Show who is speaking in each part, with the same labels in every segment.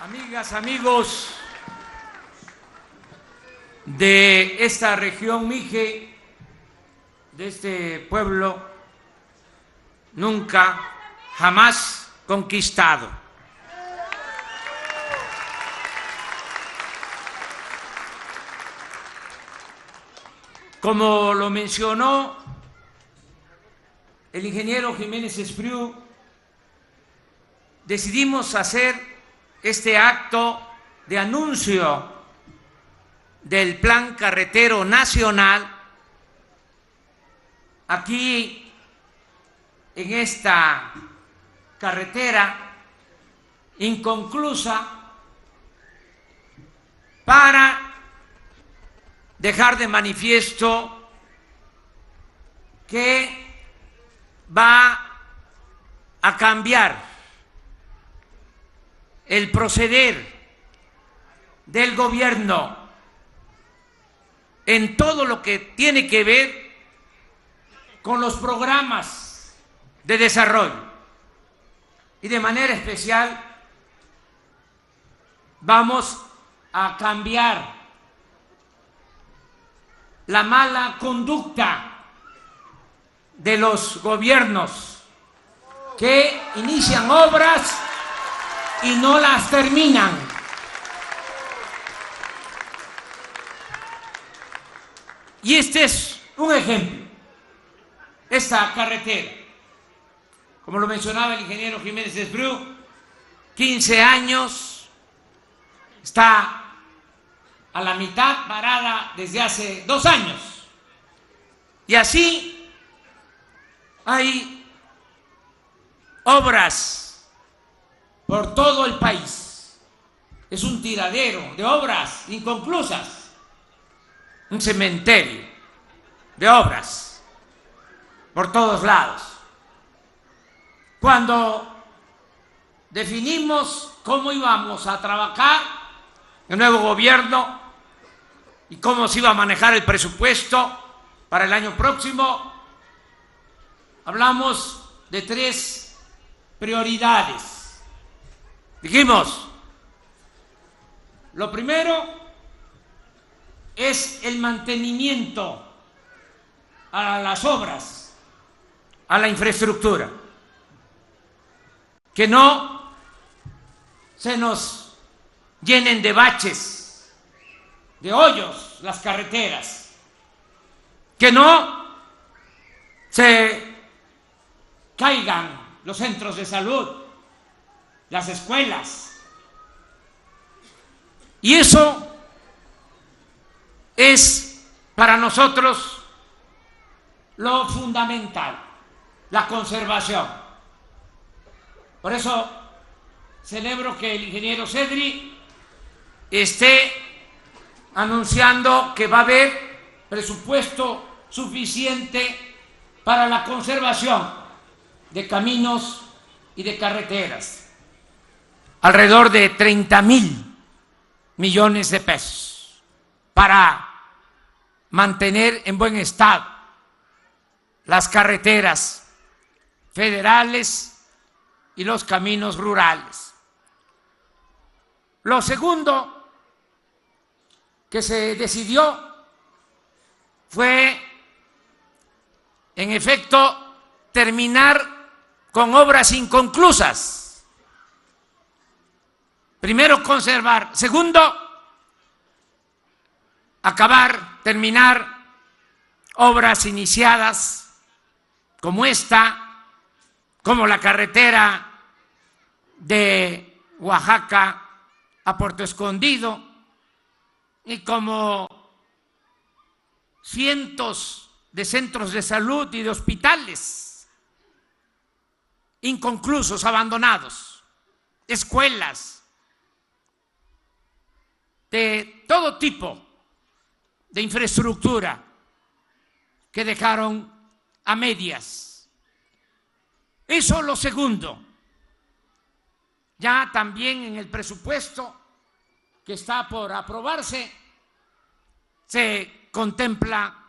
Speaker 1: Amigas, amigos de esta región Mije, de este pueblo nunca, jamás conquistado. Como lo mencionó el ingeniero Jiménez Espriu, decidimos hacer este acto de anuncio del Plan Carretero Nacional aquí en esta carretera inconclusa para dejar de manifiesto que va a cambiar el proceder del gobierno en todo lo que tiene que ver con los programas de desarrollo. Y de manera especial vamos a cambiar la mala conducta de los gobiernos que inician obras y no las terminan. Y este es un ejemplo. Esta carretera, como lo mencionaba el ingeniero Jiménez Espriu, 15 años, está a la mitad parada desde hace 2 años. Y así hay obras por todo el país. Es un tiradero de obras inconclusas, un cementerio de obras por todos lados. Cuando definimos cómo íbamos a trabajar el nuevo gobierno y cómo se iba a manejar el presupuesto para el año próximo, hablamos de 3 prioridades. Dijimos, lo primero es el mantenimiento a las obras, a la infraestructura, que no se nos llenen de baches, de hoyos las carreteras, que no se caigan los centros de salud, las escuelas. Y eso es para nosotros lo fundamental, la conservación. Por eso celebro que el ingeniero Cedri esté anunciando que va a haber presupuesto suficiente para la conservación de caminos y de carreteras. Alrededor de 30,000 millones de pesos para mantener en buen estado las carreteras federales y los caminos rurales. Lo segundo que se decidió fue, en efecto, terminar con obras inconclusas. Primero, conservar. Segundo, acabar, terminar obras iniciadas como esta, como la carretera de Oaxaca a Puerto Escondido y como cientos de centros de salud y de hospitales inconclusos, abandonados, escuelas, de todo tipo de infraestructura que dejaron a medias. Eso lo segundo. Ya también en el presupuesto que está por aprobarse se contempla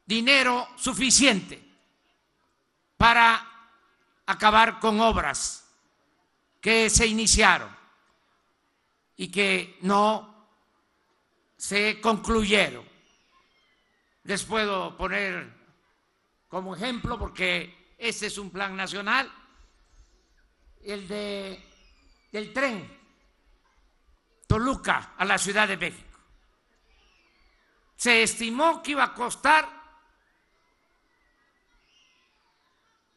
Speaker 1: dinero suficiente para acabar con obras que se iniciaron y que no se concluyeron. Les puedo poner como ejemplo, porque este es un plan nacional, el del tren Toluca a la Ciudad de México. Se estimó que iba a costar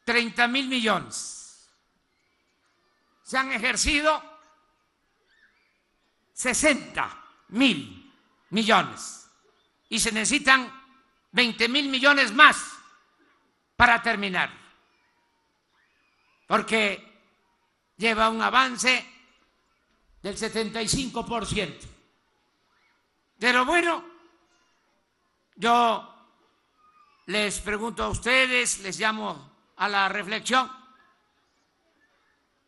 Speaker 1: 30,000 millones. Se han ejercido 60,000 millones y se necesitan 20,000 millones más para terminar, porque lleva un avance del 75%. Pero bueno, yo les pregunto a ustedes, les llamo a la reflexión.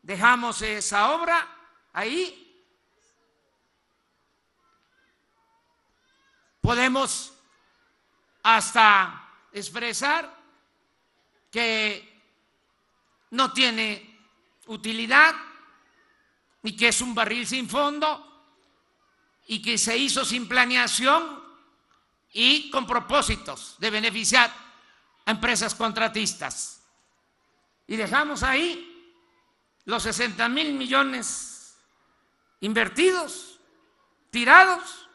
Speaker 1: ¿Dejamos esa obra ahí? Podemos hasta expresar que no tiene utilidad y que es un barril sin fondo y que se hizo sin planeación y con propósitos de beneficiar a empresas contratistas. Y dejamos ahí los 60,000 millones invertidos, tirados.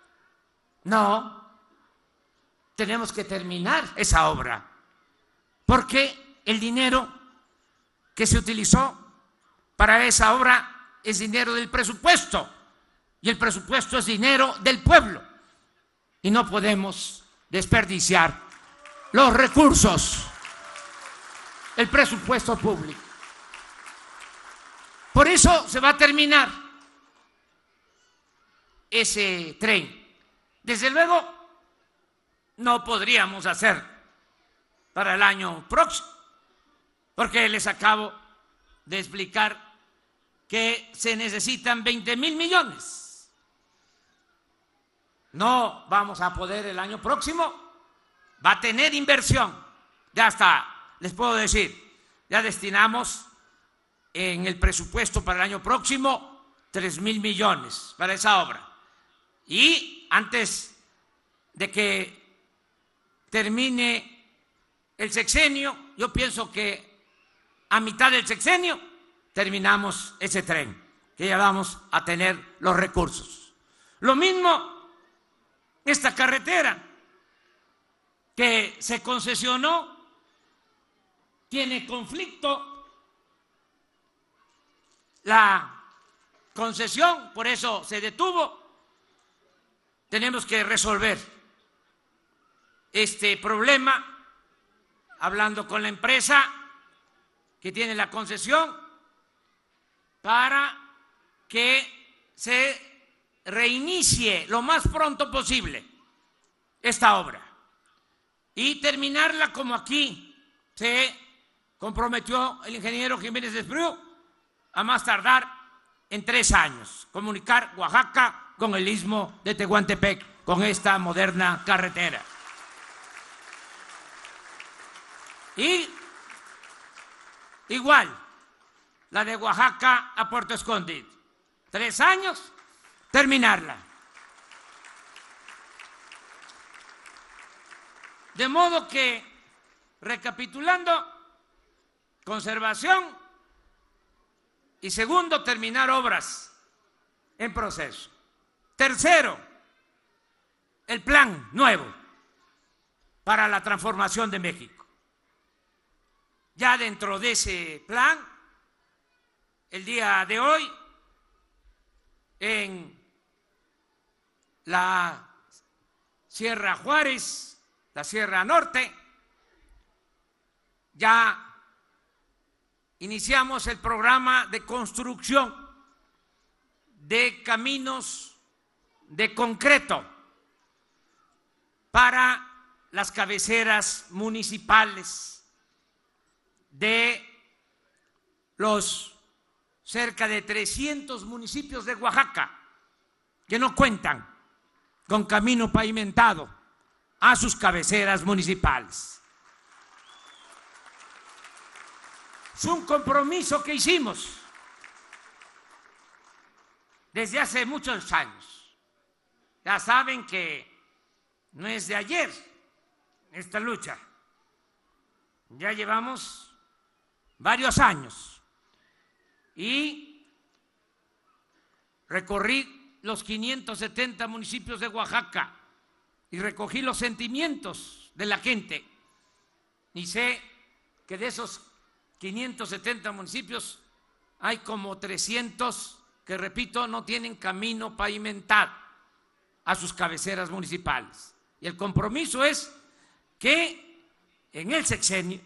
Speaker 1: No, tenemos que terminar esa obra, porque el dinero que se utilizó para esa obra es dinero del presupuesto, y el presupuesto es dinero del pueblo, y no podemos desperdiciar los recursos, el presupuesto público. Por eso se va a terminar ese tren. Desde luego, no podríamos hacer para el año próximo, porque les acabo de explicar que se necesitan 20,000 millones. No vamos a poder el año próximo, va a tener inversión. Ya está, les puedo decir, ya destinamos en el presupuesto para el año próximo 3,000 millones para esa obra. Y antes de que termine el sexenio, yo pienso que a mitad del sexenio terminamos ese tren, que ya vamos a tener los recursos. Lo mismo esta carretera que se concesionó, tiene conflicto la concesión, por eso se detuvo. Tenemos que resolver este problema hablando con la empresa que tiene la concesión para que se reinicie lo más pronto posible esta obra y terminarla como aquí se comprometió el ingeniero Jiménez de Espriu, a más tardar en 3 años, comunicar Oaxaca con el istmo de Tehuantepec con esta moderna carretera. Y igual, la de Oaxaca a Puerto Escondido, 3 años, terminarla. De modo que, recapitulando, conservación y segundo, terminar obras en proceso. Tercero, el plan nuevo para la transformación de México. Ya dentro de ese plan, el día de hoy, en la Sierra Juárez, la Sierra Norte, ya iniciamos el programa de construcción de caminos de concreto para las cabeceras municipales de los cerca de 300 municipios de Oaxaca que no cuentan con camino pavimentado a sus cabeceras municipales. Es un compromiso que hicimos desde hace muchos años. Ya saben que no es de ayer esta lucha. Ya llevamos varios años y recorrí los 570 municipios de Oaxaca y recogí los sentimientos de la gente. Y sé que de esos 570 municipios hay como 300 que, repito, no tienen camino pavimentado a sus cabeceras municipales. Y el compromiso es que en el sexenio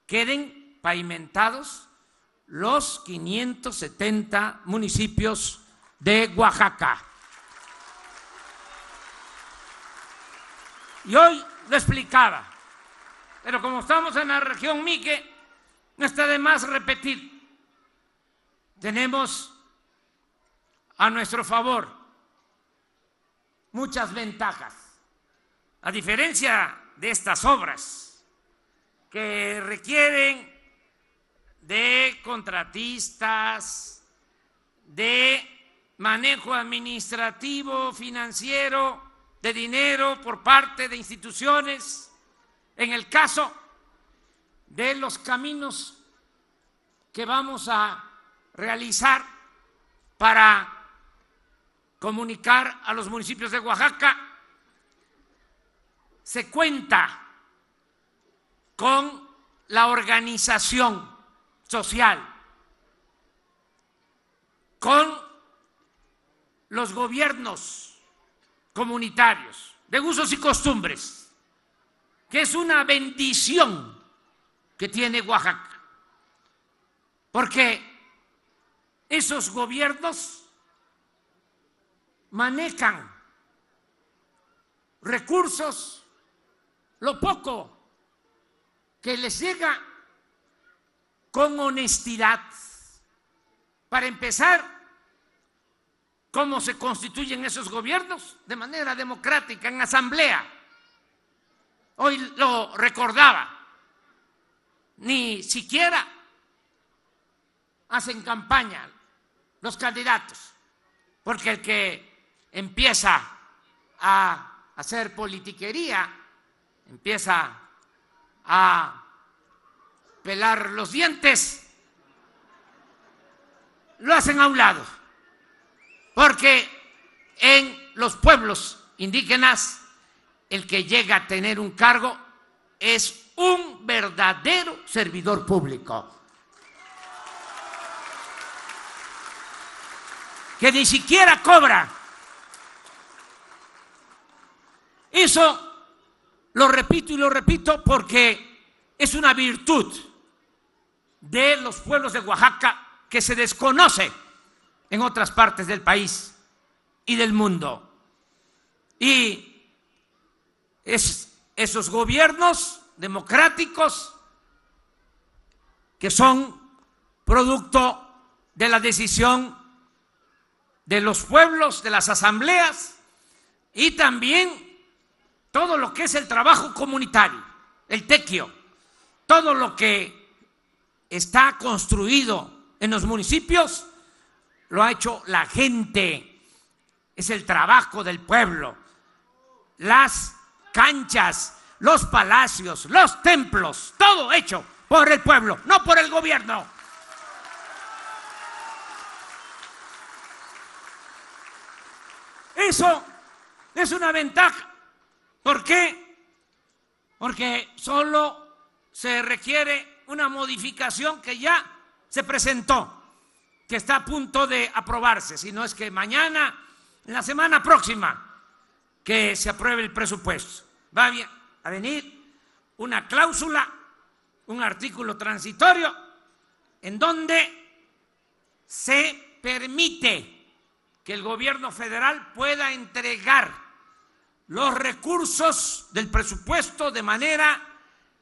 Speaker 1: queden pavimentados los 570 municipios de Oaxaca. Y hoy lo explicaba, pero como estamos en la región Mique, no está de más repetir. Tenemos a nuestro favor muchas ventajas, a diferencia de estas obras que requieren de contratistas, de manejo administrativo, financiero, de dinero por parte de instituciones. En el caso de los caminos que vamos a realizar para comunicar a los municipios de Oaxaca, se cuenta con la organización social, con los gobiernos comunitarios de usos y costumbres, que es una bendición que tiene Oaxaca, porque esos gobiernos manejan recursos, lo poco que les llega, con honestidad. Para empezar, ¿cómo se constituyen esos gobiernos? De manera democrática, en asamblea. Hoy lo recordaba, ni siquiera hacen campaña los candidatos, porque el que empieza a hacer politiquería, empieza a pelar los dientes, lo hacen a un lado, porque en los pueblos indígenas el que llega a tener un cargo es un verdadero servidor público, que ni siquiera cobra. Eso lo repito y lo repito porque es una virtud de los pueblos de Oaxaca que se desconoce en otras partes del país y del mundo. Y esos gobiernos democráticos que son producto de la decisión de los pueblos, de las asambleas, y también todo lo que es el trabajo comunitario, el tequio, todo lo que está construido en los municipios, lo ha hecho la gente, es el trabajo del pueblo. Las canchas, los palacios, los templos, todo hecho por el pueblo, no por el gobierno. Eso es una ventaja. ¿Por qué? Porque solo se requiere una modificación que ya se presentó, que está a punto de aprobarse, si no es que mañana, en la semana próxima, que se apruebe el presupuesto. Va a venir una cláusula, un artículo transitorio, en donde se permite que el gobierno federal pueda entregar los recursos del presupuesto de manera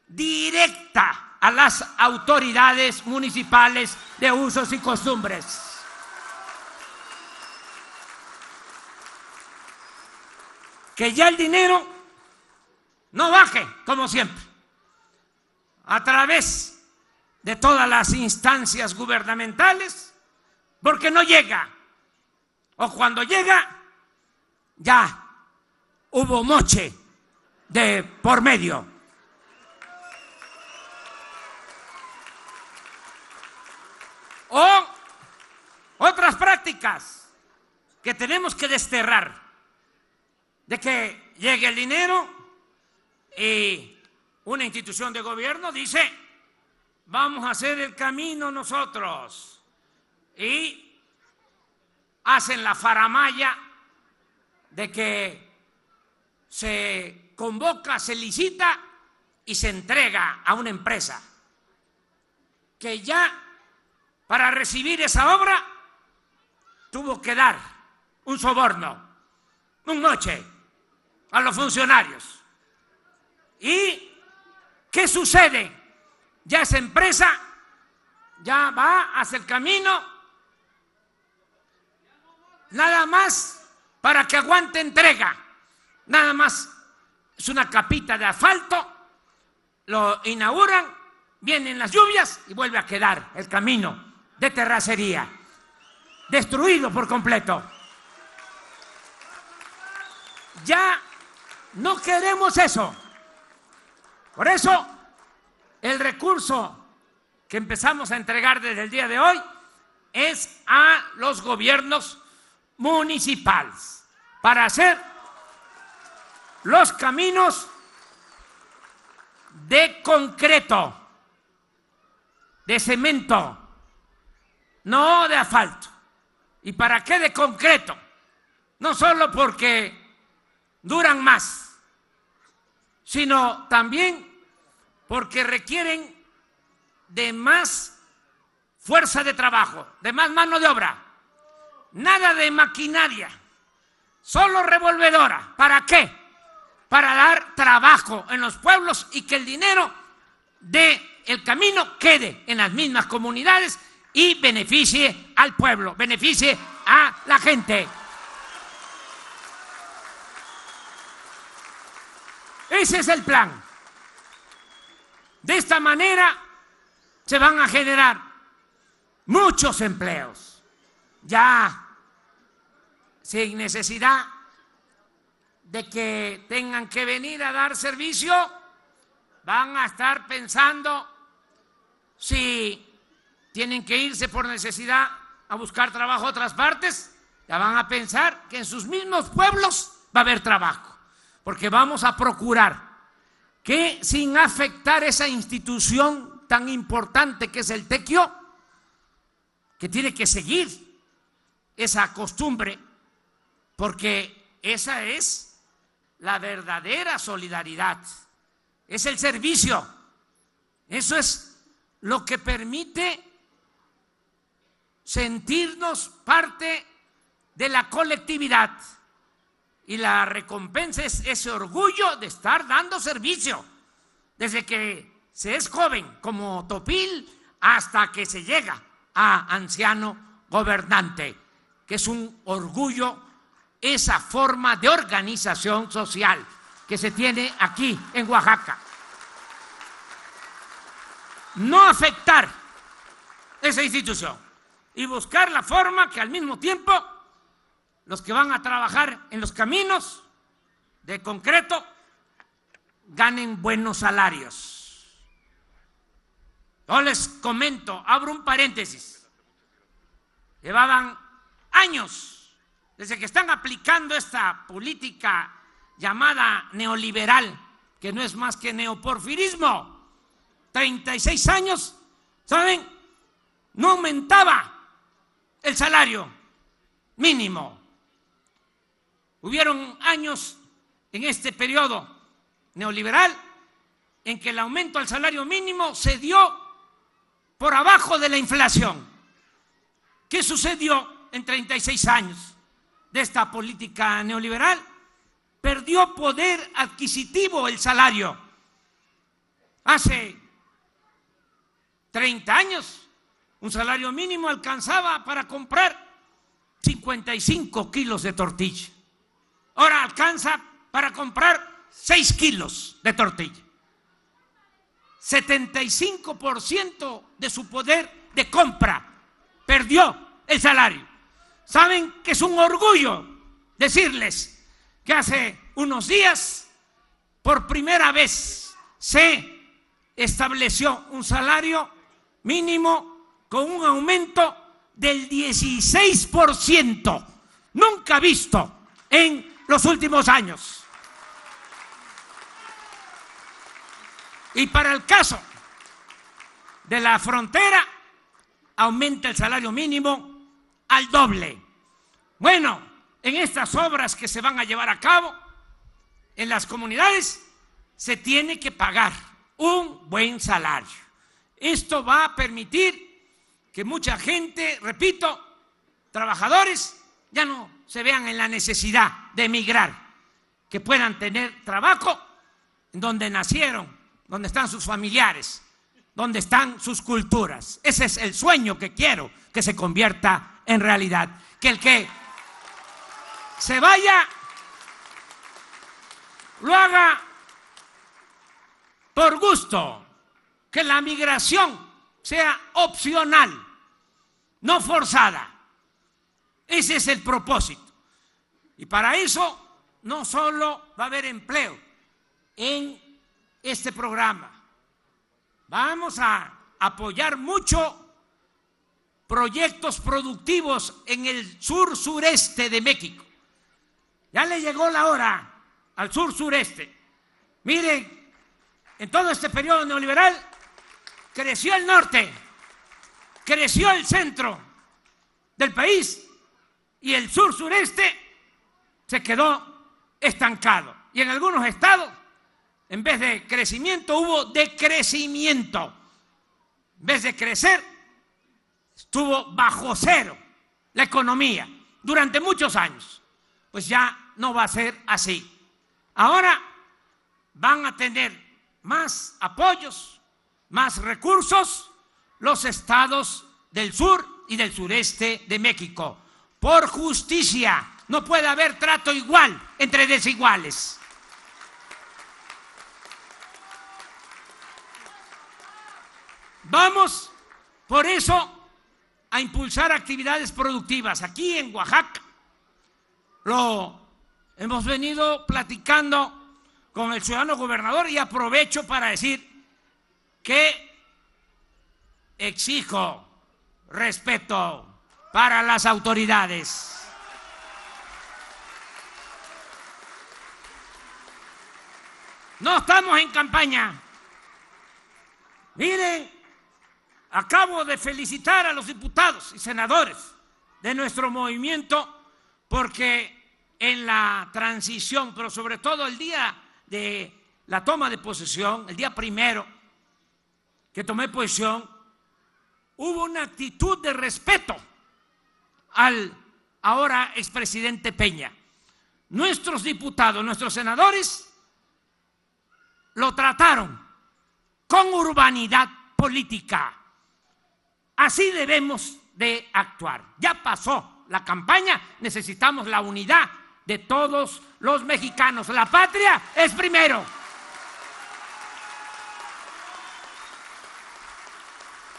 Speaker 1: directa a las autoridades municipales de usos y costumbres. Que ya el dinero no baje, como siempre, a través de todas las instancias gubernamentales, porque no llega o cuando llega ya hubo moche de por medio. O otras prácticas que tenemos que desterrar, de que llegue el dinero y una institución de gobierno dice, vamos a hacer el camino nosotros, y hacen la faramalla de que se convoca, se licita y se entrega a una empresa que ya para recibir esa obra tuvo que dar un soborno, un moche a los funcionarios. ¿Y qué sucede? Ya esa empresa ya va hacia el camino, nada más para que aguante entrega, nada más es una capita de asfalto, lo inauguran, vienen las lluvias y vuelve a quedar el camino de terracería destruido por completo. Ya no queremos eso. Por eso el recurso que empezamos a entregar desde el día de hoy es a los gobiernos municipales para hacer los caminos de concreto, de cemento, no de asfalto. ¿Y para qué de concreto? No solo porque duran más, sino también porque requieren de más fuerza de trabajo, de más mano de obra. Nada de maquinaria, solo revolvedora. ¿Para qué? Para dar trabajo en los pueblos y que el dinero del camino quede en las mismas comunidades y beneficie al pueblo, beneficie a la gente. Ese es el plan. De esta manera se van a generar muchos empleos, ya sin necesidad de que tengan que venir a dar servicio. Van a estar pensando si tienen que irse por necesidad a buscar trabajo a otras partes, ya van a pensar que en sus mismos pueblos va a haber trabajo, porque vamos a procurar que sin afectar esa institución tan importante que es el tequio, que tiene que seguir esa costumbre, porque esa es la verdadera solidaridad, es el servicio, eso es lo que permite sentirnos parte de la colectividad, y la recompensa es ese orgullo de estar dando servicio desde que se es joven como Topil hasta que se llega a anciano gobernante, que es un orgullo esa forma de organización social que se tiene aquí en Oaxaca. No afectar esa institución y buscar la forma que al mismo tiempo los que van a trabajar en los caminos de concreto ganen buenos salarios. Yo les comento, abro un paréntesis, llevaban años desde que están aplicando esta política llamada neoliberal, que no es más que neoporfirismo. 36 años, ¿saben? No aumentaba el salario mínimo. Hubieron años en este periodo neoliberal en que el aumento al salario mínimo se dio por abajo de la inflación. ¿Qué sucedió en 36 años de esta política neoliberal? Perdió poder adquisitivo el salario. Hace 30 años un salario mínimo alcanzaba para comprar 55 kilos de tortilla. Ahora alcanza para comprar 6 kilos de tortilla. 75% de su poder de compra perdió el salario. Saben que es un orgullo decirles que hace unos días, por primera vez, se estableció un salario mínimo con un aumento del 16%, nunca visto en los últimos años. Y para el caso de la frontera, aumenta el salario mínimo al doble. Bueno, en estas obras que se van a llevar a cabo en las comunidades, se tiene que pagar un buen salario. Esto va a permitir que mucha gente, repito, trabajadores, ya no se vean en la necesidad de emigrar, que puedan tener trabajo en donde nacieron, donde están sus familiares, donde están sus culturas. Ese es el sueño que quiero que se convierta en realidad. Que el que se vaya lo haga por gusto, que la migración sea opcional, no forzada. Ese es el propósito. Y para eso no solo va a haber empleo en este programa, vamos a apoyar mucho proyectos productivos en el sur-sureste de México. Ya le llegó la hora al sur-sureste. Miren, en todo este periodo neoliberal creció el norte, creció el centro del país y el sur-sureste se quedó estancado. Y en algunos estados, en vez de crecimiento, hubo decrecimiento. En vez de crecer, estuvo bajo cero la economía durante muchos años. Pues ya no va a ser así. Ahora van a tener más apoyos, más recursos los estados del sur y del sureste de México. Por justicia, no puede haber trato igual entre desiguales. Vamos, por eso, a impulsar actividades productivas. Aquí en Oaxaca lo hemos venido platicando con el ciudadano gobernador y aprovecho para decir que exijo respeto para las autoridades. No estamos en campaña. Miren, acabo de felicitar a los diputados y senadores de nuestro movimiento porque en la transición, pero sobre todo el día de la toma de posesión, el día primero que tomé posesión, hubo una actitud de respeto al ahora expresidente Peña. Nuestros diputados, nuestros senadores lo trataron con urbanidad política. Así debemos de actuar. Ya pasó la campaña, necesitamos la unidad de todos los mexicanos. La patria es primero.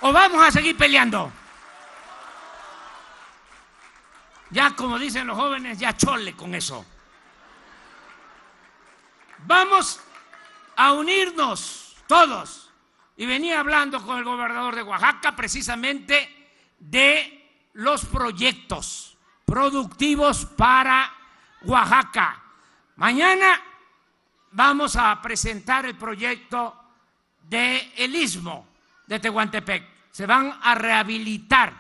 Speaker 1: ¿O vamos a seguir peleando? Ya, como dicen los jóvenes, ya chole con eso. Vamos a unirnos todos. Y venía hablando con el gobernador de Oaxaca precisamente de los proyectos productivos para Oaxaca. Mañana vamos a presentar el proyecto del Istmo de Tehuantepec. Se van a rehabilitar,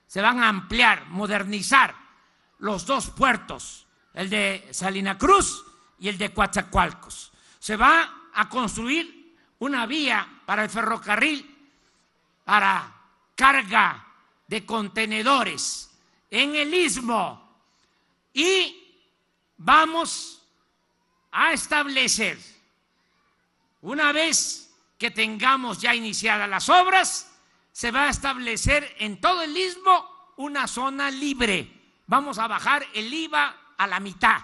Speaker 1: se van a ampliar, modernizar los dos puertos, el de Salina Cruz y el de Coatzacoalcos. Se va a construir una vía para el ferrocarril, para carga de contenedores en el Istmo, y vamos a establecer, una vez que tengamos ya iniciadas las obras, se va a establecer en todo el Istmo una zona libre. Vamos a bajar el IVA a la mitad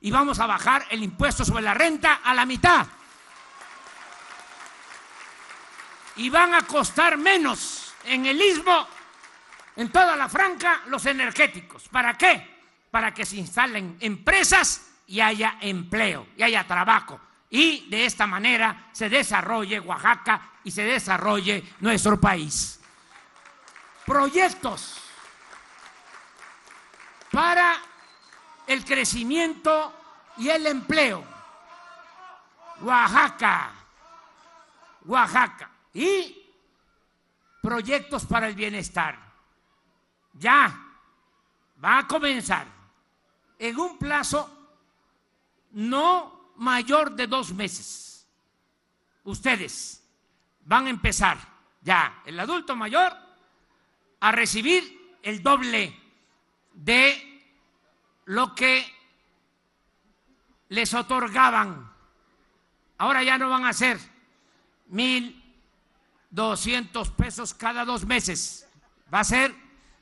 Speaker 1: y vamos a bajar el impuesto sobre la renta a la mitad. Y van a costar menos en el Istmo en toda la franja los energéticos. ¿Para qué? Para que se instalen empresas y haya empleo, y haya trabajo. Y de esta manera se desarrolle Oaxaca y se desarrolle nuestro país. Proyectos para el crecimiento y el empleo. Oaxaca. Y proyectos para el bienestar. Ya va a comenzar en un plazo no mayor de 2 meses. Ustedes van a empezar ya, el adulto mayor, a recibir el doble de lo que les otorgaban. Ahora ya no van a ser 1,200 pesos cada 2 meses, va a ser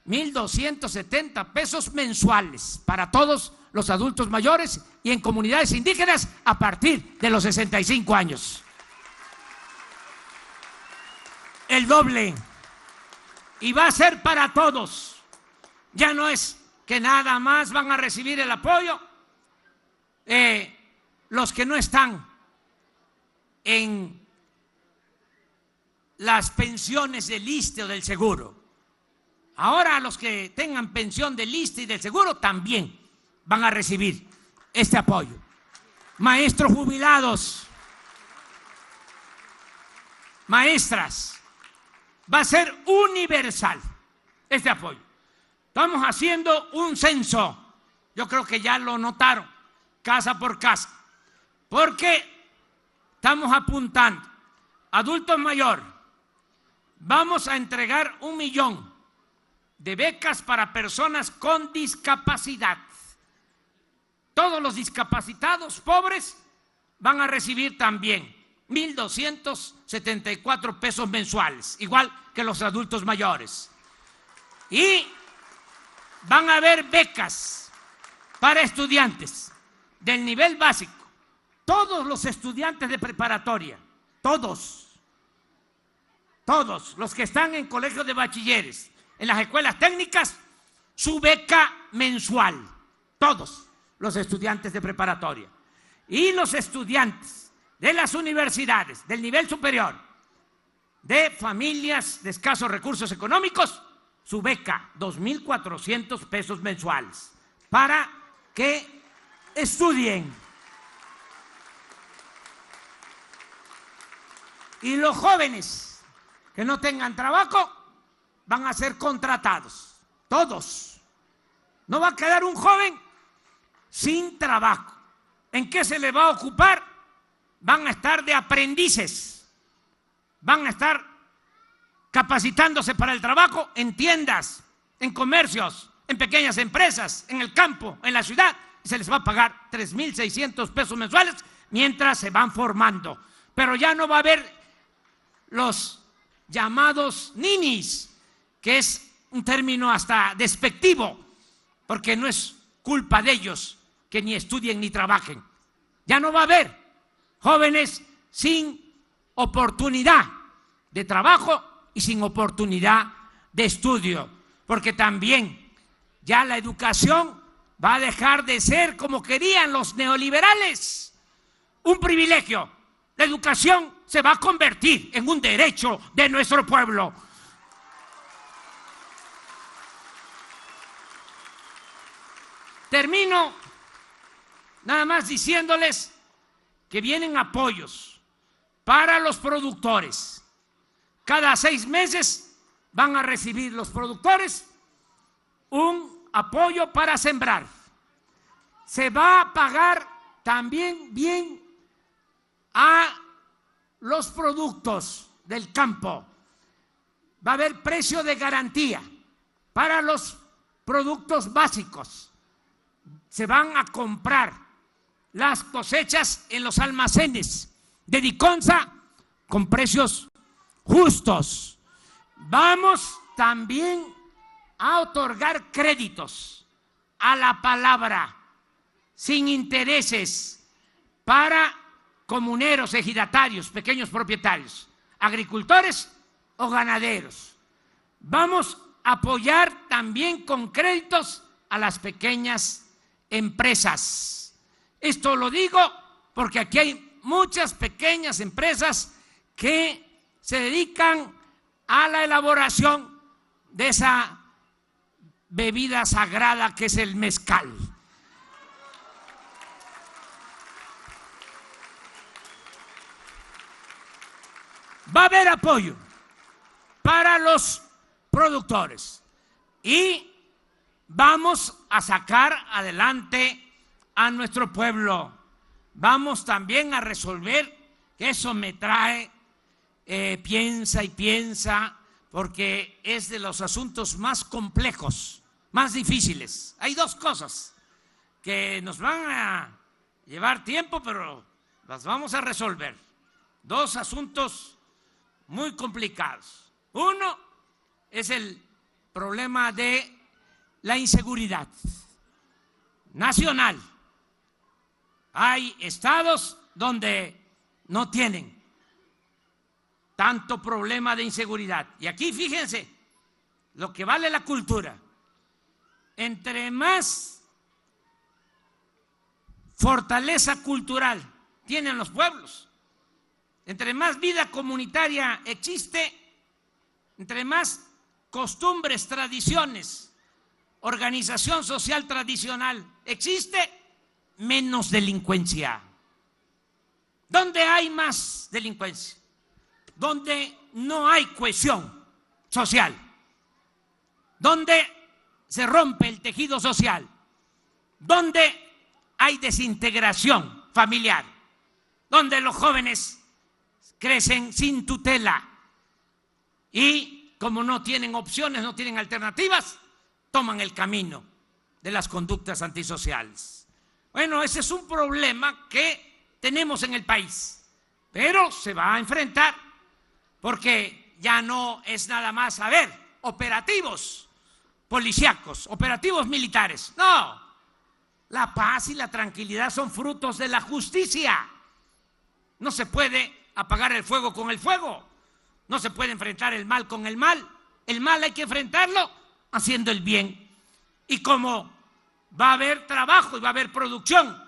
Speaker 1: 1,270 pesos mensuales para todos los adultos mayores y en comunidades indígenas a partir de los 65 años. El doble. Y va a ser para todos. Ya no es que nada más van a recibir el apoyo los que no están en las pensiones del ISSSTE o del seguro. Ahora los que tengan pensión del ISSSTE y del seguro también van a recibir este apoyo. Maestros jubilados, maestras, va a ser universal este apoyo. Estamos haciendo un censo, yo creo que ya lo notaron, casa por casa, porque estamos apuntando, adultos mayores, vamos a entregar 1 millón de becas para personas con discapacidad. Todos los discapacitados pobres van a recibir también 1,274 pesos mensuales, igual que los adultos mayores. Y van a haber becas para estudiantes del nivel básico. Todos los estudiantes de preparatoria, todos los que están en colegios de bachilleres, en las escuelas técnicas, su beca mensual, todos los estudiantes de preparatoria. Y los estudiantes de las universidades del nivel superior, de familias de escasos recursos económicos, su beca, 2,400 pesos mensuales, para que estudien. Y los jóvenes que no tengan trabajo van a ser contratados, todos. No va a quedar un joven sin trabajo. ¿En qué se le va a ocupar? Van a estar de aprendices, van a estar capacitándose para el trabajo en tiendas, en comercios, en pequeñas empresas, en el campo, en la ciudad, y se les va a pagar 3,600 pesos mensuales mientras se van formando. Pero ya no va a haber los llamados ninis, que es un término hasta despectivo, porque no es culpa de ellos que ni estudien ni trabajen. Ya no va a haber jóvenes sin oportunidad de trabajo y sin oportunidad de estudio, porque también ya la educación va a dejar de ser, como querían los neoliberales, un privilegio. La educación se va a convertir en un derecho de nuestro pueblo. Termino nada más diciéndoles que vienen apoyos para los productores. Cada 6 meses van a recibir los productores un apoyo para sembrar. Se va a pagar también bien a los productos del campo. Va a haber precio de garantía para los productos básicos. Se van a comprar las cosechas en los almacenes de Diconsa con precios justos. Vamos también a otorgar créditos a la palabra sin intereses para comuneros, ejidatarios, pequeños propietarios, agricultores o ganaderos. Vamos apoyar también con créditos a las pequeñas empresas. Esto lo digo porque aquí hay muchas pequeñas empresas que se dedican a la elaboración de esa bebida sagrada que es el mezcal. Va a haber apoyo para los productores y vamos a sacar adelante a nuestro pueblo. Vamos también a resolver, que eso me trae, piensa y piensa, porque es de los asuntos más complejos, más difíciles. Hay dos cosas que nos van a llevar tiempo, pero las vamos a resolver. Dos asuntos muy complicados. Uno es el problema de la inseguridad nacional. Hay estados donde no tienen tanto problema de inseguridad. Y aquí fíjense lo que vale la cultura. Entre más fortaleza cultural tienen los pueblos, entre más vida comunitaria existe, entre más costumbres, tradiciones, organización social tradicional existe, menos delincuencia. ¿Dónde hay más delincuencia? Donde no hay cohesión social, donde se rompe el tejido social, donde hay desintegración familiar, donde los jóvenes crecen sin tutela y como no tienen opciones, no tienen alternativas, toman el camino de las conductas antisociales. Bueno, ese es un problema que tenemos en el país, pero se va a enfrentar porque ya no es nada más, operativos policíacos, operativos militares. No, la paz y la tranquilidad son frutos de la justicia. No se puede apagar el fuego con el fuego. No se puede enfrentar el mal con el mal. El mal hay que enfrentarlo haciendo el bien. Y como va a haber trabajo y va a haber producción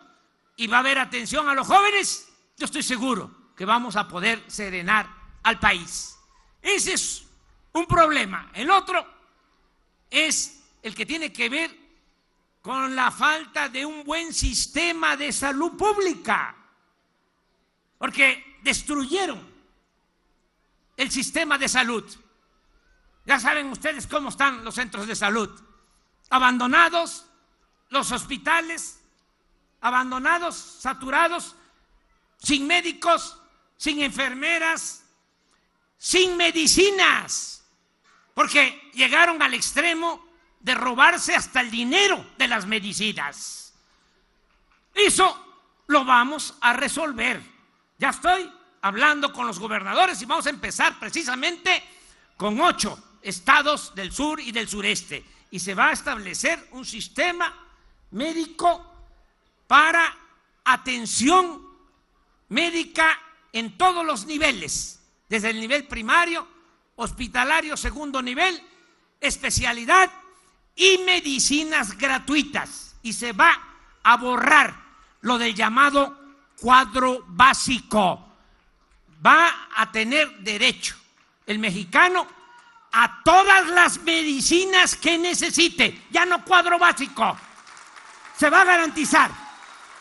Speaker 1: y va a haber atención a los jóvenes, yo estoy seguro que vamos a poder serenar al país. Ese es un problema. El otro es el que tiene que ver con la falta de un buen sistema de salud pública, porque destruyeron el sistema de salud. Ya saben ustedes cómo están los centros de salud, abandonados, los hospitales abandonados, saturados, sin médicos, sin enfermeras, sin medicinas, porque llegaron al extremo de robarse hasta el dinero de las medicinas. Eso lo vamos a resolver. Ya estoy hablando con los gobernadores y vamos a empezar precisamente con 8 estados del sur y del sureste. Y se va a establecer un sistema médico para atención médica en todos los niveles, desde el nivel primario, hospitalario, segundo nivel, especialidad y medicinas gratuitas. Y se va a borrar lo del llamado cuadro básico. Va a tener derecho el mexicano a todas las medicinas que necesite, ya no cuadro básico. Se va a garantizar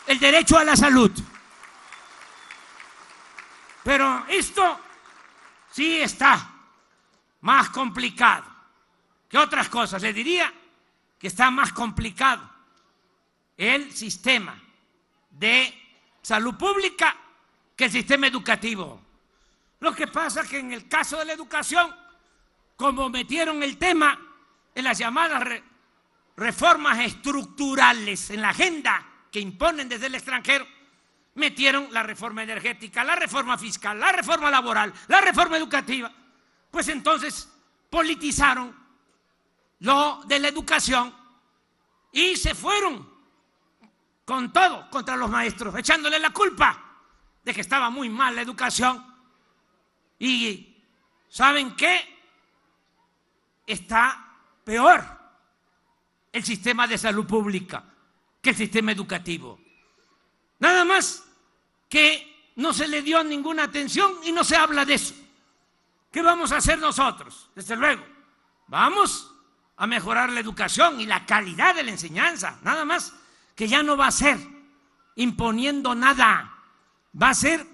Speaker 1: el derecho a la salud. Pero esto sí está más complicado que otras cosas. Le diría que está más complicado el sistema de salud pública que el sistema educativo. Lo que pasa es que en el caso de la educación, como metieron el tema en las llamadas reformas estructurales en la agenda que imponen desde el extranjero, metieron la reforma energética, la reforma fiscal, la reforma laboral, la reforma educativa. Pues entonces politizaron lo de la educación y se fueron con todo contra los maestros, echándole la culpa de que estaba muy mal la educación. Y ¿saben qué? Está peor el sistema de salud pública que el sistema educativo. Nada más que no se le dio ninguna atención y no se habla de eso. ¿Qué vamos a hacer nosotros? Desde luego, vamos a mejorar la educación y la calidad de la enseñanza. Nada más que ya no va a ser imponiendo nada, va a ser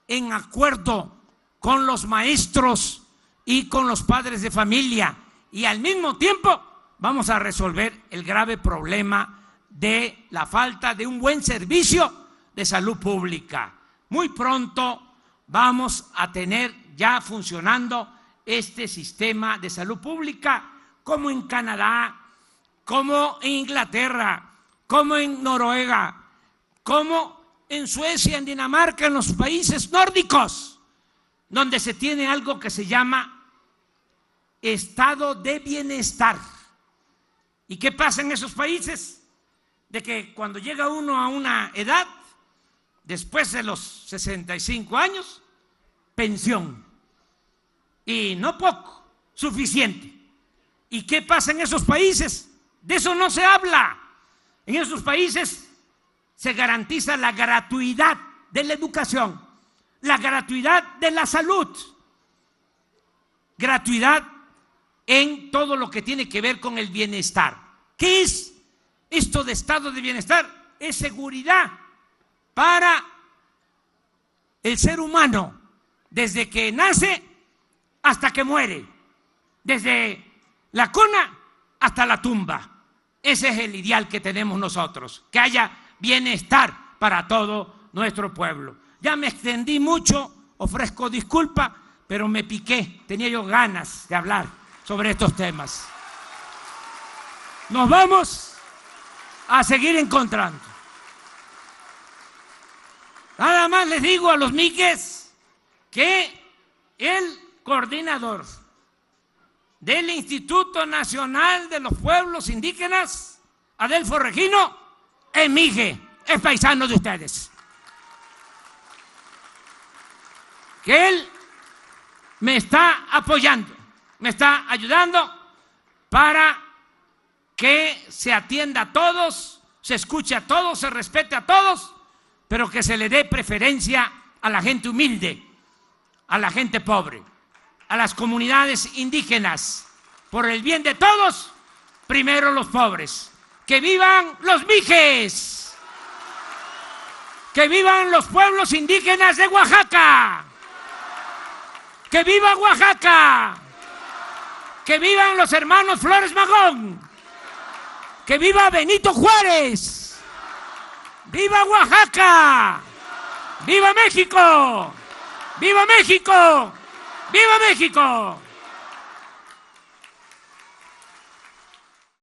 Speaker 1: en acuerdo con los maestros y con los padres de familia, y al mismo tiempo vamos a resolver el grave problema de la falta de un buen servicio de salud pública. Muy pronto vamos a tener ya funcionando este sistema de salud pública, como en Canadá, como en Inglaterra, como en Noruega, como en Suecia, en Dinamarca, en los países nórdicos, donde se tiene algo que se llama estado de bienestar. ¿Y qué pasa en esos países? De que cuando llega uno a una edad, después de los 65 años, pensión. Y no poco, suficiente. ¿Y qué pasa en esos países? De eso no se habla. En esos países se garantiza la gratuidad de la educación, la gratuidad de la salud, gratuidad en todo lo que tiene que ver con el bienestar. ¿Qué es esto de estado de bienestar? Es seguridad para el ser humano desde que nace hasta que muere, desde la cuna hasta la tumba. Ese es el ideal que tenemos nosotros, que haya bienestar para todo nuestro pueblo. Ya me extendí mucho, ofrezco disculpa, pero me piqué, tenía yo ganas de hablar sobre estos temas. Nos vamos a seguir encontrando. Nada más les digo a los miques que el coordinador del Instituto Nacional de los Pueblos Indígenas, Adelfo Regino, es migue, es paisano de ustedes. Que él me está apoyando, me está ayudando para que se atienda a todos, se escuche a todos, se respete a todos, pero que se le dé preferencia a la gente humilde, a la gente pobre, a las comunidades indígenas. Por el bien de todos, primero los pobres. ¡Que vivan los mijes! ¡Que vivan los pueblos indígenas de Oaxaca! ¡Que viva Oaxaca! ¡Que vivan los hermanos Flores Magón! ¡Que viva Benito Juárez! ¡Viva Oaxaca! ¡Viva México! ¡Viva México! ¡Viva México!